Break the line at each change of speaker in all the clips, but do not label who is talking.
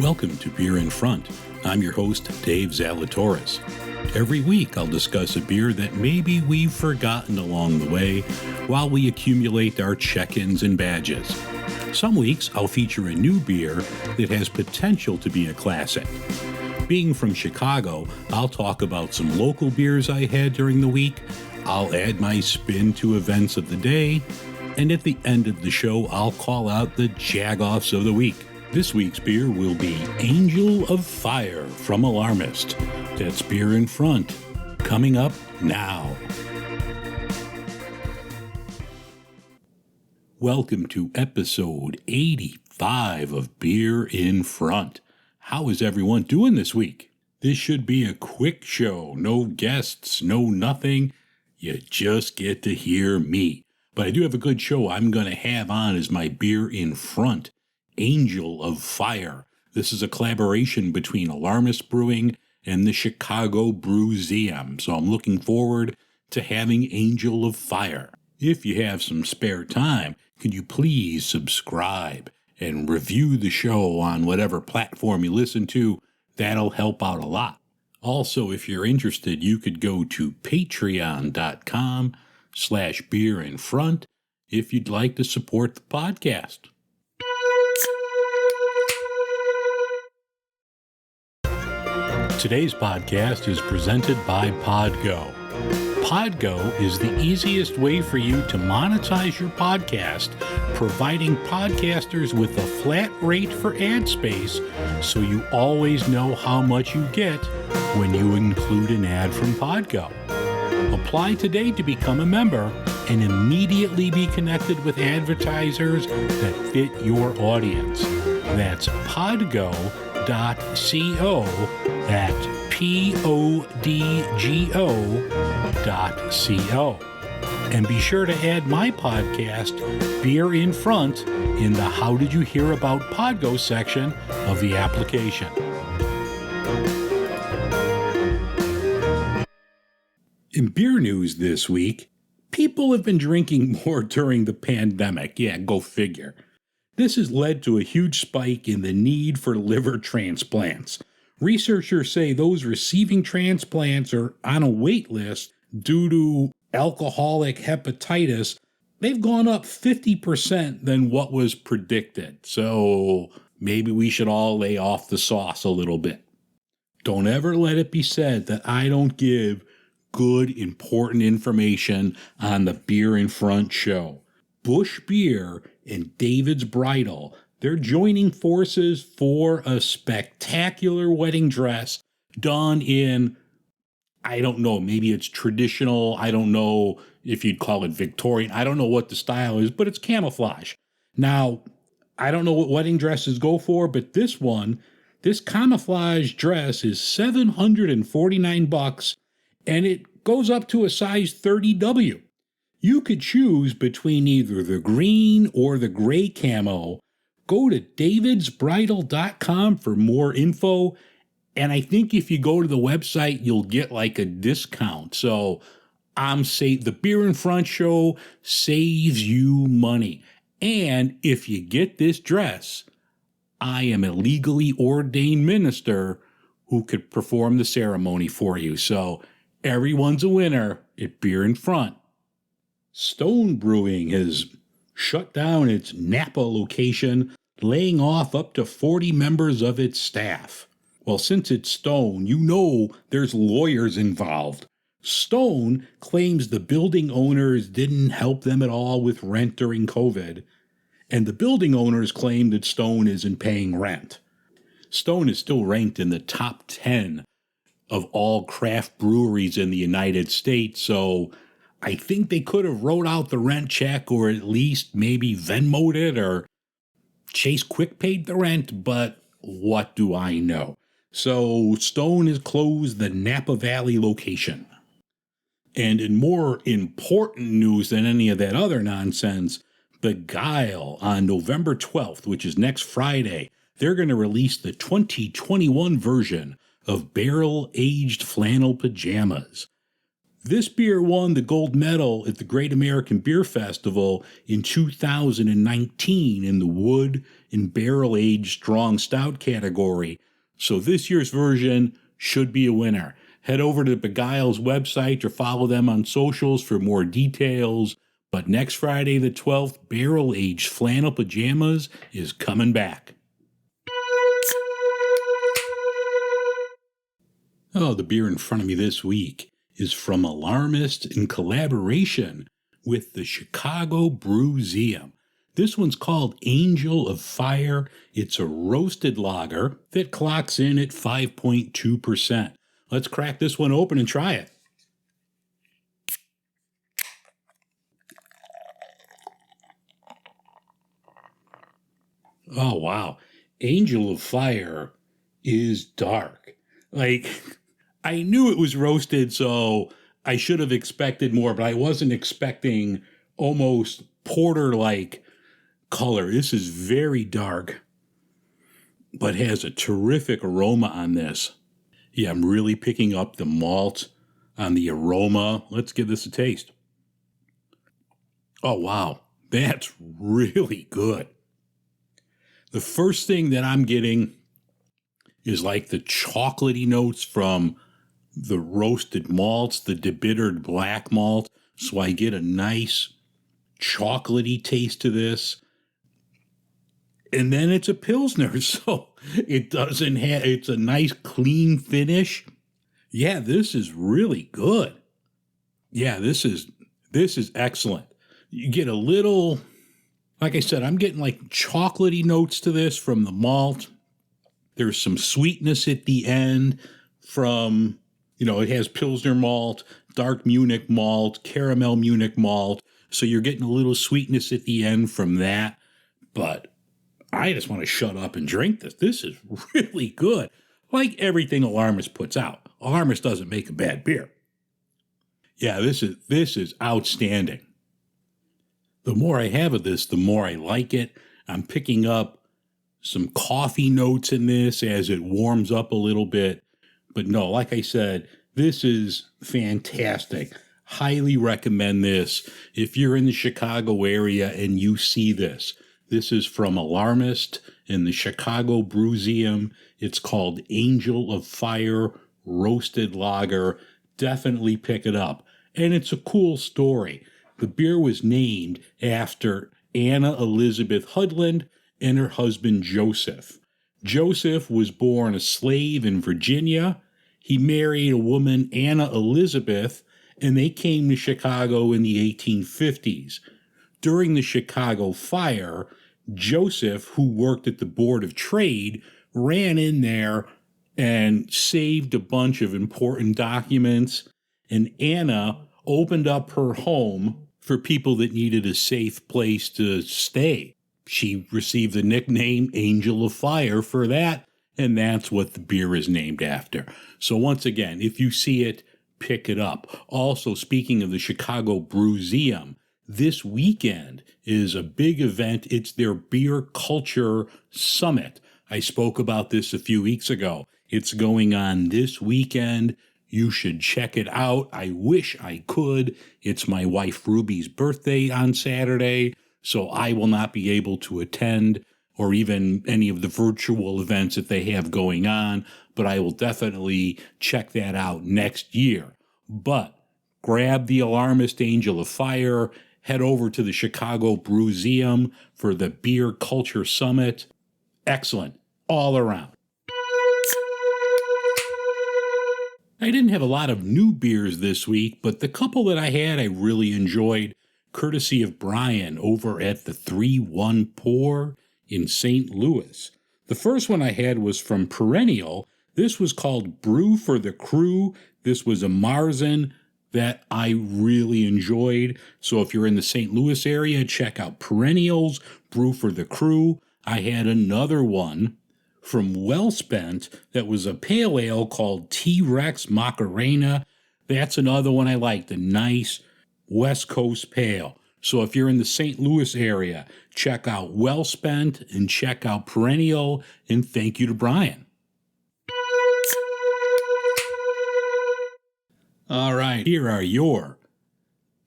Welcome to Beer in Front. I'm your host, Dave Zalatoris. Every week I'll discuss a beer that maybe we've forgotten along the way while we accumulate our check-ins and badges. Some weeks I'll feature a new beer that has potential to be a classic. Being from Chicago, I'll talk about some local beers I had during the week, I'll add my spin to events of the day, and at the end of the show I'll call out the Jagoffs of the week. This week's beer will be Angel of Fire from Alarmist. That's Beer in Front, coming up now. Welcome to episode 85 of Beer in Front. How is everyone doing this week? This should be a quick show. No guests, no nothing. You just get to hear me. But I do have a good show I'm going to have on as my Beer in Front. Angel of Fire. This is a collaboration between Alarmist Brewing and the Chicago Brewseum, so I'm looking forward to having Angel of Fire. If you have some spare time, could you please subscribe and review the show on whatever platform you listen to? That'll help out a lot. Also, if you're interested, you could go to patreon.com/beerinfront if you'd like to support the podcast. Today's podcast is presented by Podgo. Podgo is the easiest way for you to monetize your podcast, providing podcasters with a flat rate for ad space so you always know how much you get when you include an ad from Podgo. Apply today to become a member and immediately be connected with advertisers that fit your audience. That's podgo.co. at podgo.co. And be sure to add my podcast, Beer in Front, in the How Did You Hear About Podgo section of the application. In beer news this week, people have been drinking more during the pandemic. Yeah, go figure. This has led to a huge spike in the need for liver transplants. Researchers say those receiving transplants are on a wait list due to alcoholic hepatitis. They've gone up 50% than what was predicted. So maybe we should all lay off the sauce a little bit. Don't ever let it be said that I don't give good, important information on the Beer in Front show. Busch Beer and David's Bridal, they're joining forces for a spectacular wedding dress done in, I don't know, maybe it's traditional. I don't know if you'd call it Victorian. I don't know what the style is, but it's camouflage. Now, I don't know what wedding dresses go for, but this camouflage dress is $749, and it goes up to a size 30W. You could choose between either the green or the gray camo. Go to davidsbridal.com for more info. And I think if you go to the website, you'll get like a discount. So the Beer in Front show saves you money. And if you get this dress, I am a legally ordained minister who could perform the ceremony for you. So everyone's a winner at Beer in Front. Stone Brewing has shut down its Napa location, laying off up to 40 members of its staff. Well, since it's Stone, you know there's lawyers involved. Stone claims the building owners didn't help them at all with rent during COVID, and the building owners claim that Stone isn't paying rent. Stone is still ranked in the top 10 of all craft breweries in the United States, so I think they could have wrote out the rent check or at least maybe Venmo'd it or Chase Quick paid the rent, but what do I know? So Stone has closed the Napa Valley location. And in more important news than any of that other nonsense, Beguile on November 12th, which is next Friday, they're going to release the 2021 version of barrel-aged flannel pajamas. This beer won the gold medal at the Great American Beer Festival in 2019 in the wood and barrel-aged strong stout category, so this year's version should be a winner. Head over to Beguile's website or follow them on socials for more details. But next Friday the 12th, barrel-aged flannel pajamas is coming back. Oh, the beer in front of me this week is from Alarmist in collaboration with the Chicago Brewseum. This one's called Angel of Fire. It's a roasted lager that clocks in at 5.2%. Let's crack this one open and try it. Oh, wow. Angel of Fire is dark. I knew it was roasted, so I should have expected more, but I wasn't expecting almost porter-like color. This is very dark, but has a terrific aroma on this. Yeah, I'm really picking up the malt on the aroma. Let's give this a taste. Oh, wow. That's really good. The first thing that I'm getting is like the chocolatey notes from the roasted malts, the debittered black malt. So I get a nice chocolatey taste to this. And then it's a Pilsner, so it doesn't have, it's a nice clean finish. Yeah, this is really good. Yeah, this is excellent. You get a little, like I said, I'm getting like chocolatey notes to this from the malt. There's some sweetness at the end from, it has Pilsner malt, dark Munich malt, caramel Munich malt. So you're getting a little sweetness at the end from that. But I just want to shut up and drink this. This is really good. Like everything Alarmist puts out. Alarmist doesn't make a bad beer. Yeah, this is outstanding. The more I have of this, the more I like it. I'm picking up some coffee notes in this as it warms up a little bit. But no, like I said, this is fantastic. Highly recommend this. If you're in the Chicago area and you see this, this is from Alarmist in the Chicago Brewseum. It's called Angel of Fire Roasted Lager. Definitely pick it up. And it's a cool story. The beer was named after Anna Elizabeth Hudland and her husband Joseph. Joseph was born a slave in Virginia. He married a woman, Anna Elizabeth, and they came to Chicago in the 1850s. During the Chicago Fire, Joseph, who worked at the Board of Trade, ran in there and saved a bunch of important documents, and Anna opened up her home for people that needed a safe place to stay. She received the nickname Angel of Fire for that, and that's what the beer is named after. So once again, if you see it, pick it up. Also, speaking of the Chicago Brewseum, this weekend is a big event. It's their Beer Culture Summit. I spoke about this a few weeks ago. It's going on this weekend. You should check it out. I wish I could. It's my wife Ruby's birthday on Saturday, so I will not be able to attend or even any of the virtual events that they have going on, but I will definitely check that out next year. But grab the Alarmist Angel of Fire, head over to the Chicago Brewseum for the Beer Culture Summit. Excellent, all around. I didn't have a lot of new beers this week, but the couple that I had I really enjoyed, courtesy of Brian over at the 3-1 Pour in St. Louis. The first one I had was from Perennial. This was called Brew for the Crew. This was a Marzen that I really enjoyed. So if you're in the St. Louis area, check out Perennial's Brew for the Crew. I had another one from Wellspent that was a pale ale called T-Rex Macarena. That's another one I liked, a nice West Coast pale. So if you're in the St. Louis area, check out Wellspent and check out Perennial, and thank you to Brian. All right, here are your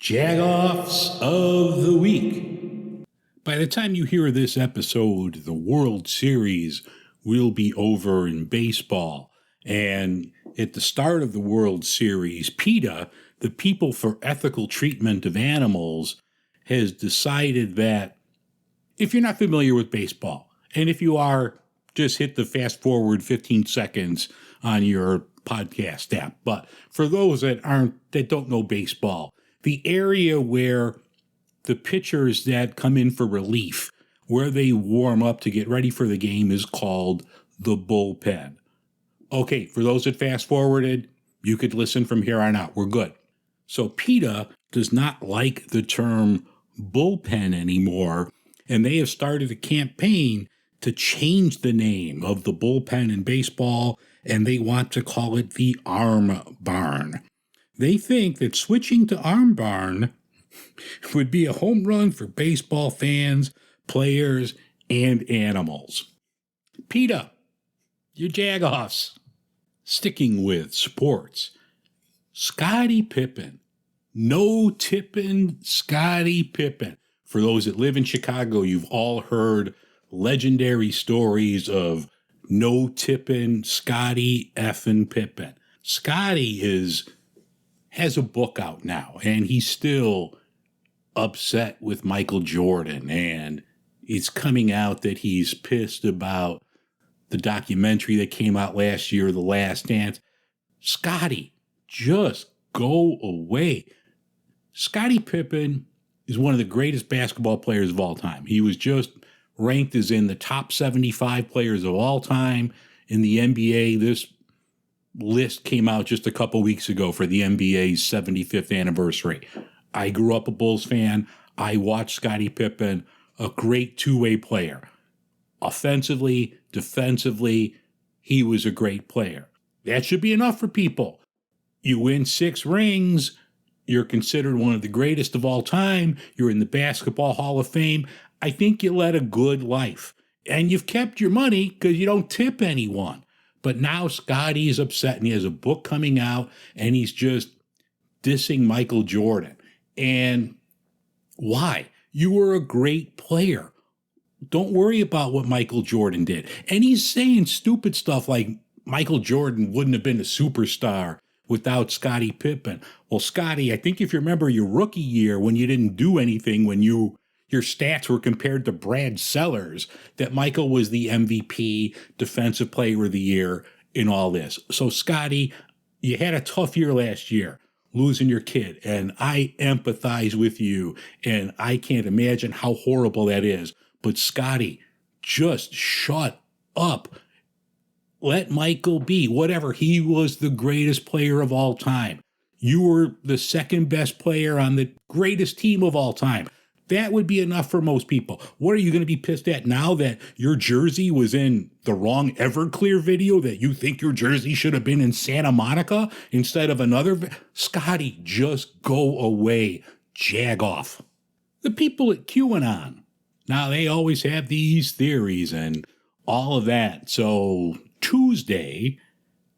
Jagoffs of the Week. By the time you hear this episode, the World Series will be over in baseball. And at the start of the World Series, PETA, the People for Ethical Treatment of Animals, has decided that if you're not familiar with baseball, and if you are, just hit the fast forward 15 seconds on your podcast app. But for those that don't know baseball, the area where the pitchers that come in for relief, where they warm up to get ready for the game, is called the bullpen. Okay, for those that fast forwarded, you could listen from here on out. We're good. So PETA does not like the term bullpen anymore, and they have started a campaign to change the name of the bullpen in baseball, and they want to call it the Arm Barn. They think that switching to Arm Barn would be a home run for baseball fans, players, and animals. PETA, you Jagoffs. Sticking with sports, Scottie Pippen. No tipping Scottie Pippen. For those that live in Chicago, you've all heard legendary stories of no tipping Scottie effing Pippen. Scottie has a book out now, and he's still upset with Michael Jordan, and it's coming out that he's pissed about the documentary that came out last year, The Last Dance. Scottie, just go away. Scottie Pippen is one of the greatest basketball players of all time. He was just ranked as in the top 75 players of all time in the NBA. This list came out just a couple weeks ago for the NBA's 75th anniversary. I grew up a Bulls fan. I watched Scottie Pippen, a great two-way player. Offensively, defensively, he was a great player. That should be enough for people. You win 6 rings, you're considered one of the greatest of all time, you're in the Basketball Hall of Fame. I think you led a good life. And you've kept your money because you don't tip anyone. But now Scottie is upset, and he has a book coming out, and he's just dissing Michael Jordan. And why? You were a great player. Don't worry about what Michael Jordan did. And he's saying stupid stuff like Michael Jordan wouldn't have been a superstar without Scottie Pippen. Well, Scottie, I think if you remember your rookie year when you didn't do anything, when your stats were compared to Brad Sellers, that Michael was the MVP, Defensive Player of the Year in all this. So, Scottie, you had a tough year last year, losing your kid, and I empathize with you, and I can't imagine how horrible that is. But Scottie, just shut up. Let Michael be. Whatever. He was the greatest player of all time. You were the second best player on the greatest team of all time. That would be enough for most people. What are you going to be pissed at now that your jersey was in the wrong Everclear video, that you think your jersey should have been in Santa Monica instead of another? Scottie, just go away. Jagoff. The people at QAnon. Now, they always have these theories and all of that. So Tuesday,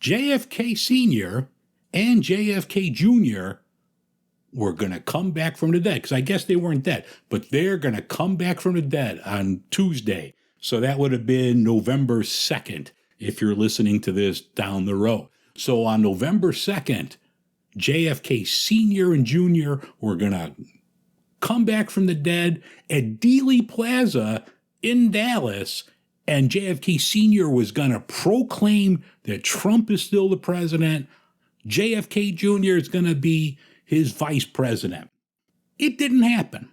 JFK Sr. and JFK Jr. were going to come back from the dead, because I guess they weren't dead, but they're going to come back from the dead on Tuesday. So that would have been November 2nd, if you're listening to this down the road. So on November 2nd, JFK Sr. and Jr. were going to come back from the dead at Dealey Plaza in Dallas, and JFK Sr. was going to proclaim that Trump is still the president. JFK Jr. is going to be his vice president. It didn't happen.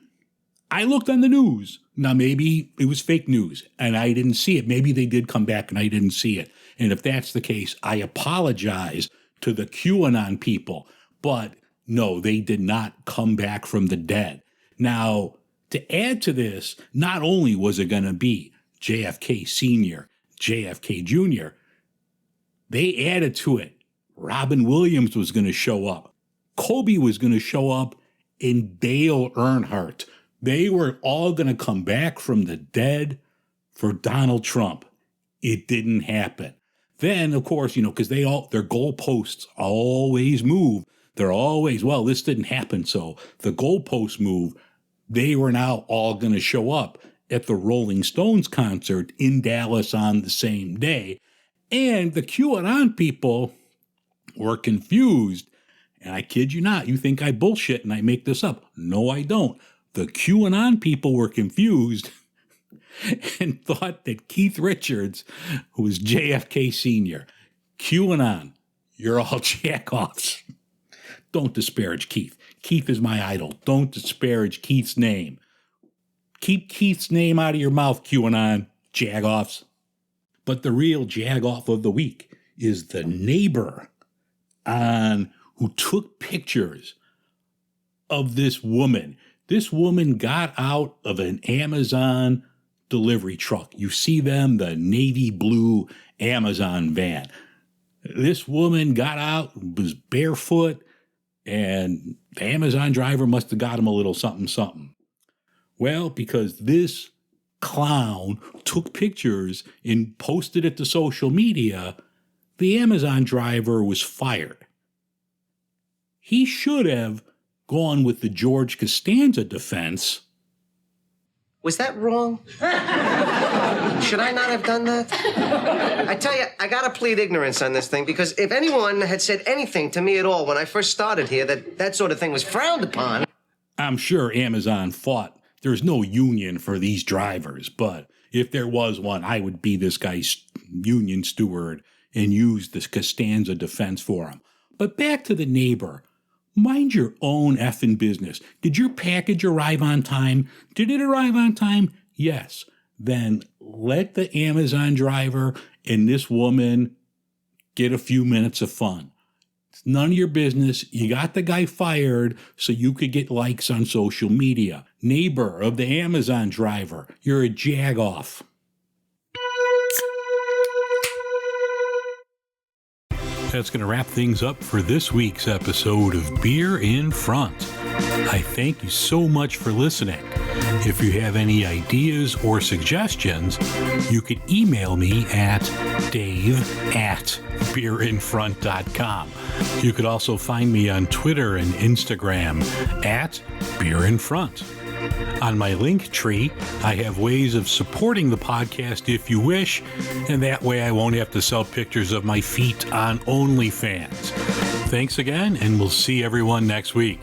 I looked on the news. Now, maybe it was fake news and I didn't see it. Maybe they did come back and I didn't see it. And if that's the case, I apologize to the QAnon people. But no, they did not come back from the dead. Now, to add to this, not only was it going to be JFK Sr., JFK Jr., they added to it. Robin Williams was going to show up. Kobe was going to show up, and Dale Earnhardt. They were all going to come back from the dead for Donald Trump. It didn't happen. Then, of course, because their goalposts always move. They're always, well, this didn't happen, so the goalpost move. They were now all going to show up at the Rolling Stones concert in Dallas on the same day. And the QAnon people were confused. And I kid you not, you think I bullshit and I make this up. No, I don't. The QAnon people were confused and thought that Keith Richards, who was JFK Sr., QAnon, you're all jagoffs. Don't disparage Keith. Keith is my idol. Don't disparage Keith's name. Keep Keith's name out of your mouth, QAnon, jagoffs. But the real jagoff of the week is the neighbor who took pictures of this woman. This woman got out of an Amazon delivery truck. You see them, the navy blue Amazon van. This woman got out, was barefoot, and the Amazon driver must have got him a little something. Well, because this clown took pictures and posted it to social media, the Amazon driver was fired. He should have gone with the George Costanza defense.
Was that wrong? Should I not have done that? I tell you, I gotta plead ignorance on this thing, because if anyone had said anything to me at all when I first started here that sort of thing was frowned upon...
I'm sure Amazon fought. There's no union for these drivers, but if there was one, I would be this guy's union steward and use this Costanza defense for him. But back to the neighbor. Mind your own effing business. Did your package arrive on time? Did it arrive on time? Yes. Then let the Amazon driver and this woman get a few minutes of fun. It's none of your business. You got the guy fired so you could get likes on social media. Neighbor of the Amazon driver, you're a jagoff. That's going to wrap things up for this week's episode of Beer in Front. I thank you so much for listening. If you have any ideas or suggestions, you could email me at dave@beerinfront.com. You could also find me on Twitter and Instagram at beerinfront. On my link tree, I have ways of supporting the podcast if you wish, and that way I won't have to sell pictures of my feet on OnlyFans. Thanks again, and we'll see everyone next week.